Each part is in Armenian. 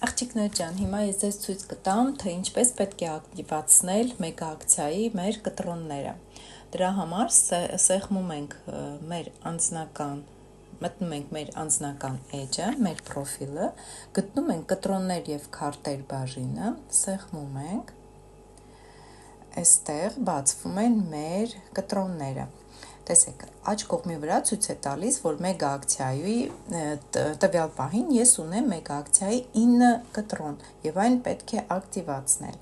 Աղջիկներ ջան, հիմա ես ձեզ ցույց կտամ, թե ինչպես պետք է ակտիվացնել մեգաակցիայի մեր կտրոնները։ Դրա համար սեղմում ենք մեր անձնական, մտնում ենք մեր անձնական էջը, մեր պրոֆիլը, գտնում ենք կտրոններ եւ քարտեր բաժինը, սեղմում ենք, այստեղ բացվում են մեր կտրոնները։ Տեսեք, աջ կողմի վրա ցույց է տալիս, որ մեգաակցիայի տվյալ պահին ես ունեմ մեգաակցիայի 9 կտրոն եւ այն պետք է ակտիվացնել։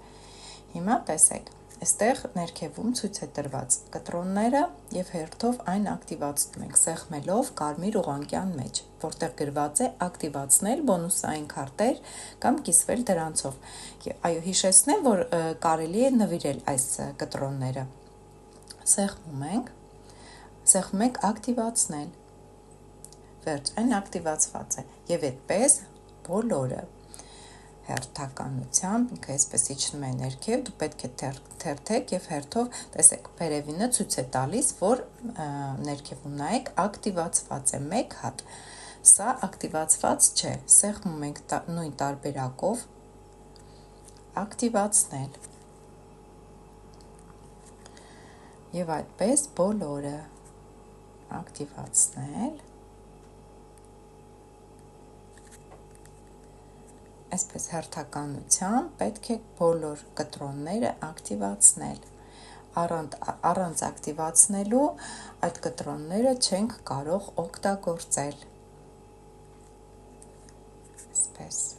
Հիմա տեսեք, այստեղ ներքևում ցույց է տրված կտրոնները եւ հերթով այն ակտիվացնում ենք, սեղմելով կարմիր ուղղանկյան մեջ, որտեղ գրված է ակտիվացնել բոնուսային քարտեր կամ կիսվել դրանցով։ Այո, հիշեցնեմ, որ կարելի է նվիրել այս կտրոնները։ Սեղմում ենք ակտիվացնել, վերջ, այն ակտիվացված է, և այդպես բոլորը հերթականությամբ, ինքը այսպես իջնում է ներքև, դու պետք է թերթեք և հերթով, տեսեք, վերևինը ցույց է տալիս, որ ներքևում նայեք, ակտիվացված է մեկ հատ, սա ակտիվացված չէ, սեղմում ենք նույն տարբերակով, ակտիվացնել, և այդպես բոլորը ակտիվացնել, այսպես հերթականությամբ պետք է բոլոր կտրոնները ակտիվացնել, առանց ակտիվացնելու այդ կտրոնները չենք կարող օգտագործել, այսպես։